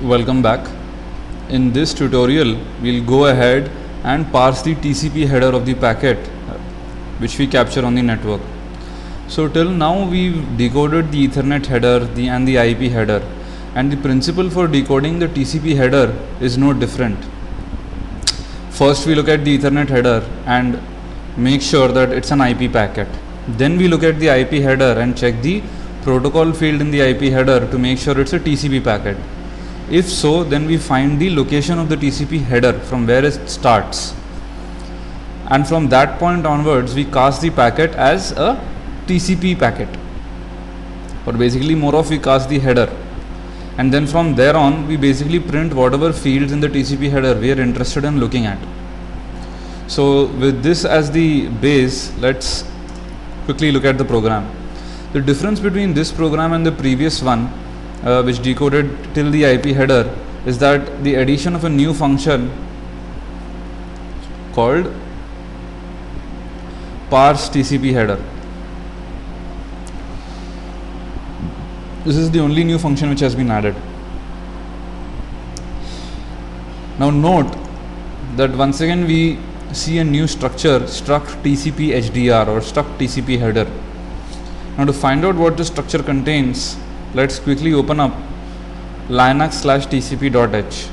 Welcome back. In this tutorial, we'll go ahead and parse the TCP header of the packet which we capture on the network. So till now we've decoded the Ethernet header and the IP header, and the principle for decoding the TCP header is no different. First we look at the Ethernet header and make sure that it's an IP packet. Then we look at the IP header and check the protocol field in the IP header to make sure it's a TCP packet. If so, then we find the location of the TCP header from where it starts, and from that point onwards we cast the packet as a TCP packet, or basically more of we cast the header, and then from there on we basically print whatever fields in the TCP header we are interested in looking at. So with this as the base, let's quickly look at the program. The difference between this program and the previous one, which decoded till the IP header, is that the addition of a new function called parse TCP header. This is the only new function which has been added. Now note that once again we see a new structure, struct TCP HDR or struct TCP header. Now to find out what this structure contains, let's quickly open up linux/tcp.h.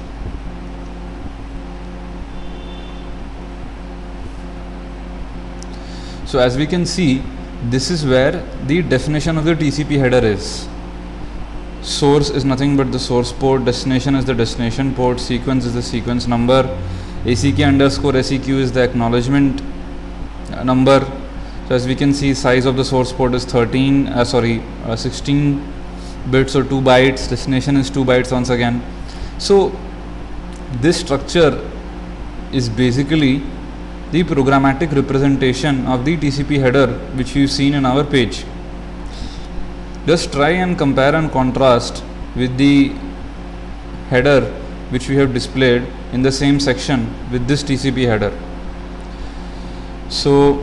So as we can see, this is where the definition of the TCP header is. Source is nothing but the source port, destination is the destination port, sequence is the sequence number, ACK_SEQ is the acknowledgement number. So as we can see, size of the source port is 16 bits or 2 bytes, destination is 2 bytes once again. So this structure is basically the programmatic representation of the TCP header which we've seen in our page. Just try and compare and contrast with the header which we have displayed in the same section with this TCP header. So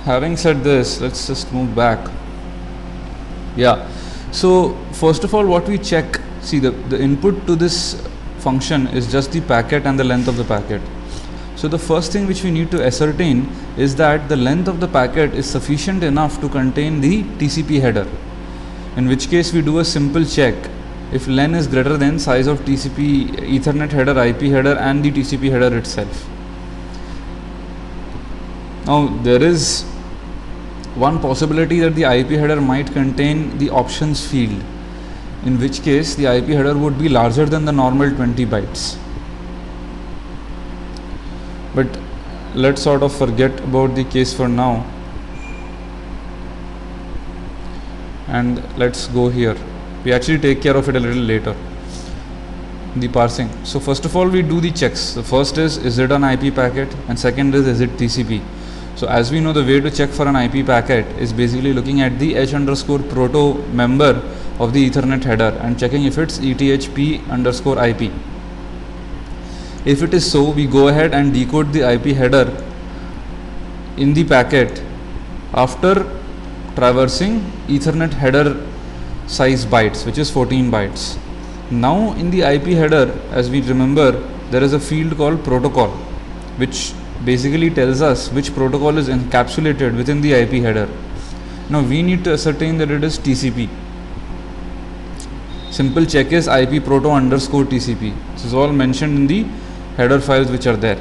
having said this, let's just move back. So first of all, what we check, see the input to this function is just the packet and the length of the packet. So the first thing which we need to ascertain is that the length of the packet is sufficient enough to contain the TCP header, in which case we do a simple check if len is greater than size of TCP Ethernet header, IP header and the TCP header itself. Now there is one possibility that the IP header might contain the options field, in which case the IP header would be larger than the normal 20 bytes. But let's sort of forget about the case for now, and let's go here. We actually take care of it a little later, the parsing. So first of all we do the checks. The first is it an IP packet, and second is it TCP. So as we know, the way to check for an IP packet is basically looking at the h_proto member of the Ethernet header and checking if it's ETHP_IP. If it is so, we go ahead and decode the IP header in the packet after traversing Ethernet header size bytes, which is 14 bytes. Now in the IP header, as we remember, there is a field called protocol, which basically tells us which protocol is encapsulated within the IP header. Now we need to ascertain that it is TCP. Simple check is IP_proto_TCP. This is all mentioned in the header files which are there.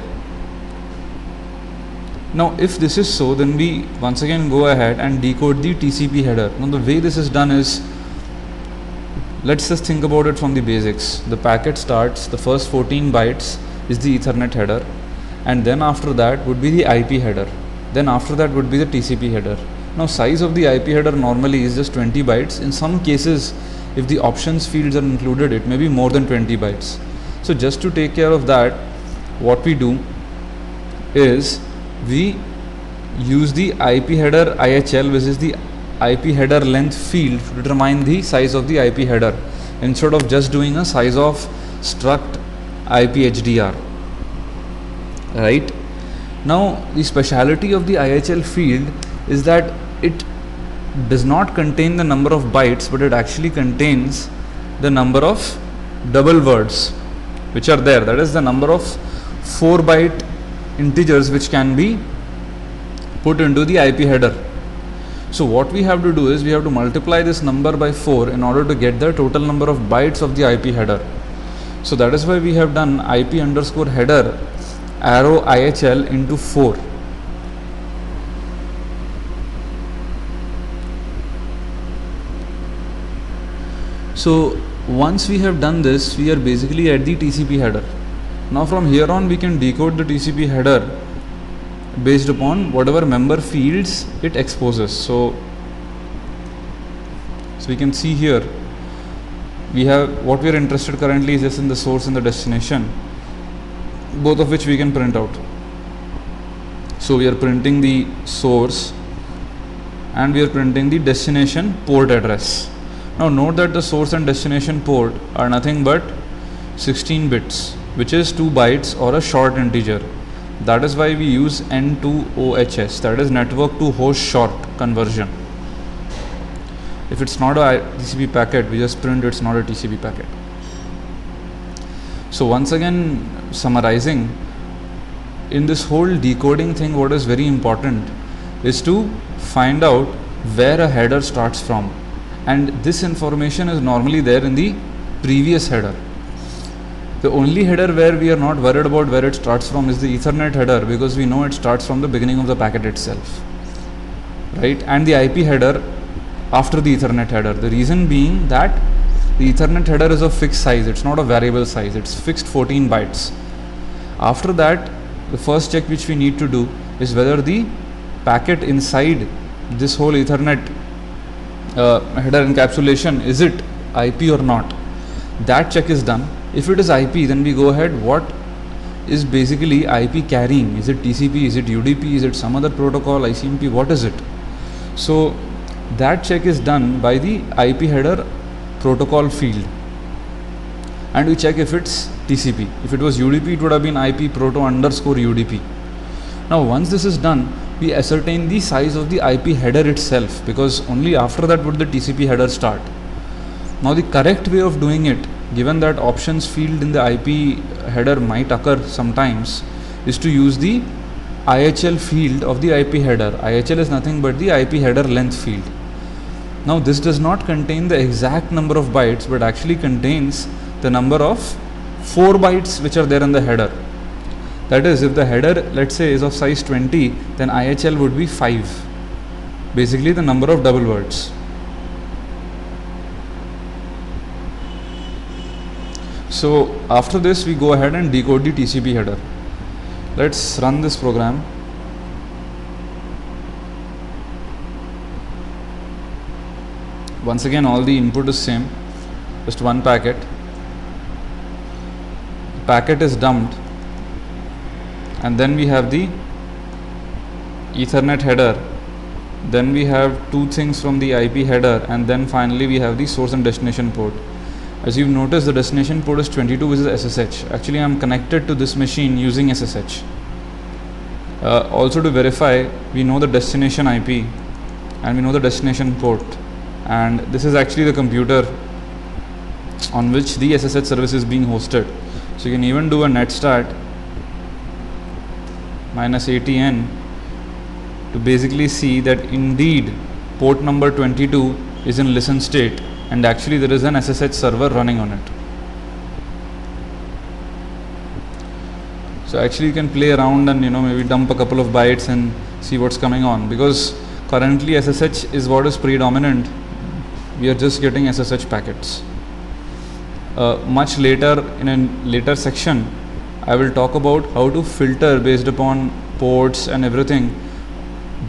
Now if this is so, then we once again go ahead and decode the TCP header. Now the way this is done is, let's just think about it from the basics. The packet starts, the first 14 bytes is the Ethernet header, and then after that would be the IP header, then after that would be the TCP header. Now size of the IP header normally is just 20 bytes. In some cases, if the options fields are included, it may be more than 20 bytes. So just to take care of that, what we do is we use the IP header IHL, which is the IP header length field, to determine the size of the IP header, instead of just doing a size of struct IP HDR. Right? Now the speciality of the IHL field is that it does not contain the number of bytes, but it actually contains the number of double words which are there, that is the number of 4-byte integers which can be put into the IP header. So what we have to do is we have to multiply this number by 4 in order to get the total number of bytes of the IP header. So that is why we have done IP underscore header arrow IHL into 4. So once we have done this, we are basically at the TCP header. Now from here on we can decode the TCP header based upon whatever member fields it exposes. So we can see here we have what we are interested currently is just in the source and the destination, both of which we can print out. So we are printing the source and we are printing the destination port address. Now note that the source and destination port are nothing but 16 bits, which is 2 bytes or a short integer. That is why we use N2OHS, that is network to host short conversion. If it's not a TCP packet, we just print it's not a TCP packet. So once again, summarizing, in this whole decoding thing, what is very important is to find out where a header starts from, and this information is normally there in the previous header. The only header where we are not worried about where it starts from is the Ethernet header, because we know it starts from the beginning of the packet itself, right? And the IP header after the Ethernet header. The reason being that the Ethernet header is of fixed size, it's not a variable size, it's fixed 14 bytes. After that, the first check which we need to do is whether the packet inside this whole Ethernet header encapsulation, is it IP or not. That check is done. If it is IP, then we go ahead, what is basically IP carrying? Is it TCP, is it UDP, is it some other protocol, ICMP, what is it? So that check is done by the IP header protocol field, and we check if it's TCP. If it was UDP, it would have been IP proto underscore UDP. Now once this is done, we ascertain the size of the IP header itself, because only after that would the TCP header start. Now the correct way of doing it, given that options field in the IP header might occur sometimes, is to use the IHL field of the IP header. IHL is nothing but the IP header length field. Now this does not contain the exact number of bytes, but actually contains the number of 4 bytes which are there in the header. That is, if the header, let's say, is of size 20, then IHL would be 5, basically the number of double words. So after this, we go ahead and decode the TCP header. Let's run this program. Once again, all the input is same, just one packet. The packet is dumped, and then we have the Ethernet header, then we have 2 things from the IP header, and then finally we have the source and destination port. As you've noticed, the destination port is 22, which is SSH. Actually, I am connected to this machine using SSH. Also to verify, we know the destination IP and we know the destination port, and this is actually the computer on which the SSH service is being hosted. So you can even do a netstat -ATN to basically see that indeed port number 22 is in listen state, and actually there is an SSH server running on it. So actually you can play around and maybe dump a couple of bytes and see what's coming on, because currently SSH is what is predominant. We are just getting SSH packets. Much later, in a later section, I will talk about how to filter based upon ports and everything,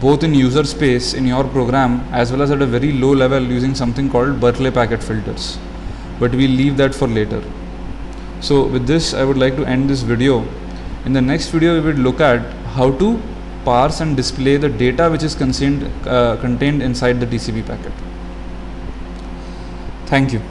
both in user space in your program as well as at a very low level using something called Berkeley packet filters. But we'll leave that for later. So with this, I would like to end this video. In the next video, we will look at how to parse and display the data which is contained inside the TCP packet. Thank you.